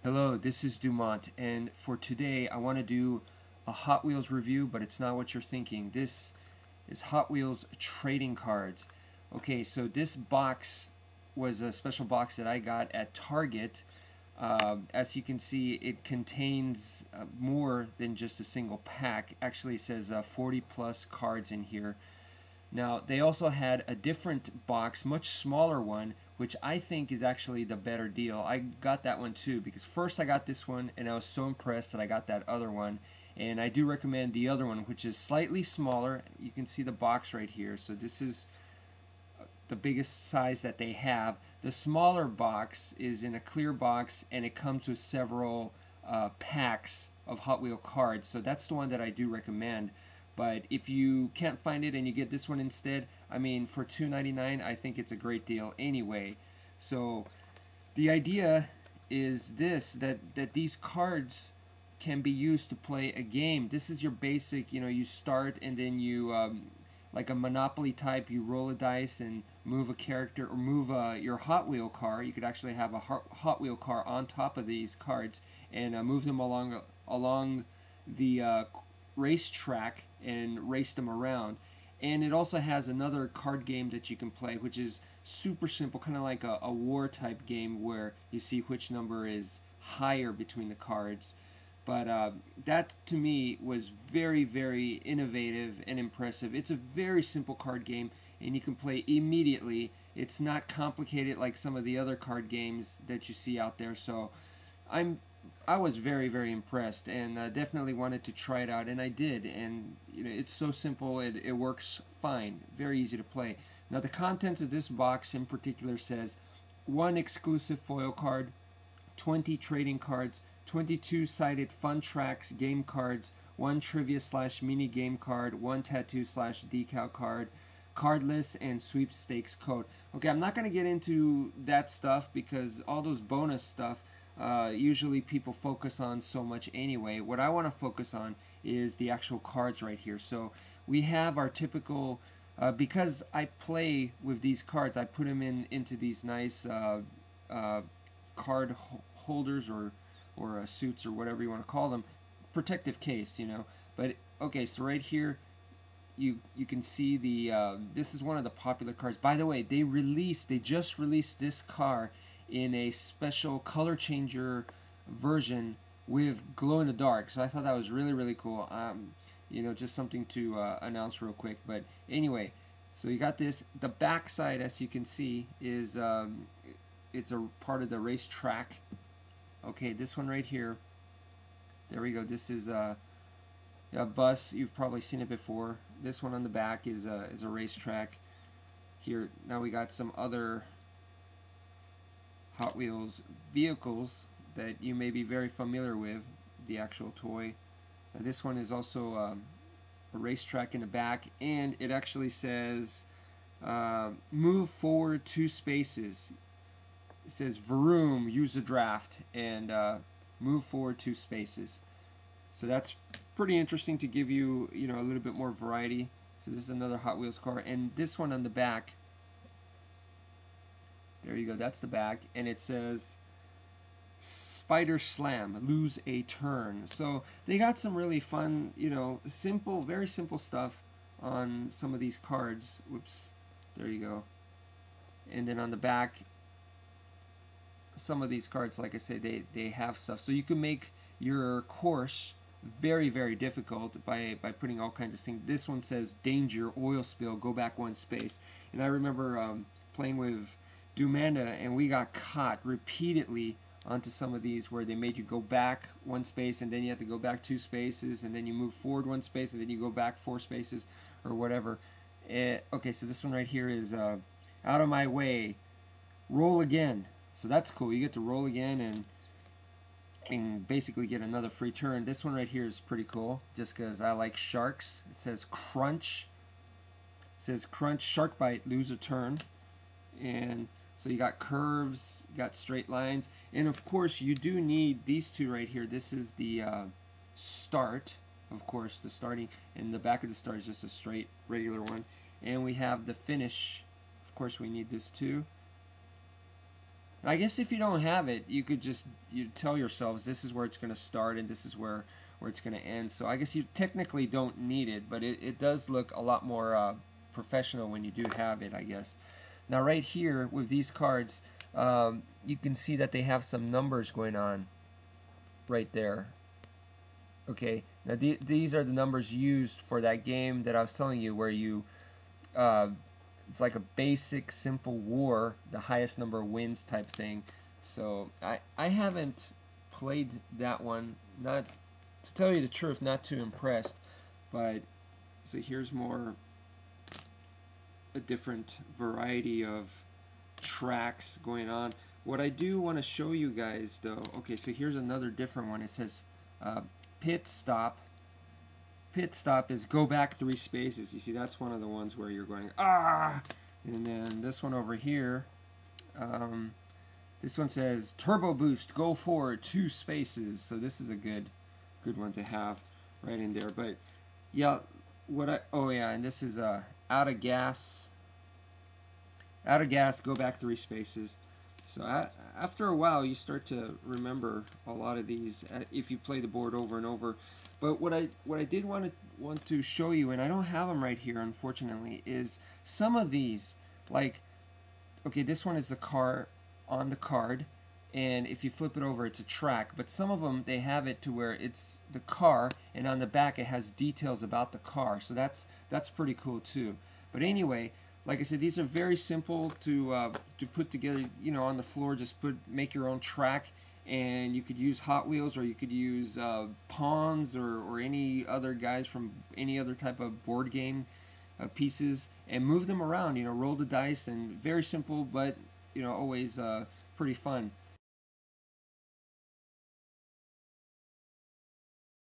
Hello, this is Dumont, and for today I want to do a Hot Wheels review, but it's not what you're thinking. This is Hot Wheels trading cards. Okay, so this box was a special box that I got at Target. As you can see, it contains more than just a single pack. Actually, it says 40 plus cards in here. Now, they also had a different box, much smaller one, which I think is actually the better deal. I got that one too because first I got this one and I was so impressed that I got that other one. And I do recommend the other one, which is slightly smaller. You can see the box right here. So this is the biggest size that they have. The smaller box is in a clear box and it comes with several packs of Hot Wheel cards. So that's the one that I do recommend. But if you can't find it and you get this one instead, I mean, for $2.99, I think it's a great deal anyway. So the idea is this, that these cards can be used to play a game. This is your basic, you start and then you, like a Monopoly type, you roll a dice and move a character or move your Hot Wheel car. You could actually have a Hot Wheel car on top of these cards and move them along the racetrack and race them around. And it also has another card game that you can play, which is super simple, kind of like a war type game where you see which number is higher between the cards. But that to me was very, very innovative and impressive. It's a very simple card game and you can play immediately. It's not complicated like some of the other card games that you see out there. So I was very, very impressed and definitely wanted to try it out, and I did. And it's so simple, it works fine, very easy to play. Now the contents of this box in particular says 1 exclusive foil card, 20 trading cards, 22-sided fun tracks game cards, 1 trivia / mini game card, 1 tattoo / decal card, card list, and sweepstakes code. Okay, I'm not going to get into that stuff because all those bonus stuff usually people focus on so much anyway. What I want to focus on is the actual cards right here. So we have our typical, because I play with these cards, I put them into these nice card holders or suits or whatever you want to call them, protective case, But okay, so right here you can see the this is one of the popular cards. By the way, they just released this car in a special color changer version with glow in the dark. So I thought that was really, really cool. Just something to announce real quick. But anyway, so you got this. The back side, as you can see, is it's a part of the racetrack. Okay, this one right here. There we go. This is a bus. You've probably seen it before. This one on the back is a racetrack. Here, now we got some other Hot Wheels vehicles that you may be very familiar with, the actual toy. This one is also a racetrack in the back, and it actually says move forward 2 spaces. It says vroom, use the draft, and move forward 2 spaces. So that's pretty interesting to give you, a little bit more variety. So this is another Hot Wheels car, and this one on the back, there you go, that's the back, and it says Spider Slam, lose a turn. So they got some really fun, simple, very simple stuff on some of these cards. Whoops, there you go. And then on the back, some of these cards, like I said, they have stuff. So you can make your course very, very difficult by putting all kinds of things. This one says danger, oil spill, go back 1 space. And I remember playing with Dumanda, and we got caught repeatedly onto some of these where they made you go back 1 space and then you have to go back 2 spaces and then you move forward 1 space and then you go back 4 spaces or whatever. Okay, so this one right here is out of my way, roll again. So that's cool. You get to roll again and basically get another free turn. This one right here is pretty cool just because I like sharks. It says crunch. It says crunch, shark bite, lose a turn. And so you got curves, you got straight lines, and of course you do need these 2 right here. This is the start, of course, the starting, and the back of the start is just a straight regular one. And we have the finish. Of course we need this too. And I guess if you don't have it, you could just you tell yourselves this is where it's going to start and this is where it's going to end. So I guess you technically don't need it, but it does look a lot more professional when you do have it, I guess. Now right here with these cards, you can see that they have some numbers going on right there. Okay, now these are the numbers used for that game that I was telling you, where you it's like a basic simple war, the highest number wins type thing. So I haven't played that one, not to tell you the truth, not too impressed. But so here's more a different variety of tracks going on. What I do want to show you guys though, okay, so here's another different one. It says pit stop. Pit stop is go back 3 spaces. You see, that's one of the ones where you're going ah, and then this one over here, this one says turbo boost, go forward 2 spaces. So this is a good one to have right in there. But yeah, oh yeah, and this is out of gas, go back 3 spaces. So after a while, you start to remember a lot of these if you play the board over and over. But what I did want to show you, and I don't have them right here, unfortunately, is some of these. Like, okay, this one is the car on the card, and if you flip it over, it's a track. But some of them, they have it to where it's the car, and on the back it has details about the car. So that's pretty cool too. But anyway, like I said, these are very simple to put together. You know, on the floor, just make your own track. And you could use Hot Wheels, or you could use pawns, or any other guys from any other type of board game pieces, and move them around. You know, roll the dice, and very simple, but you know, always pretty fun.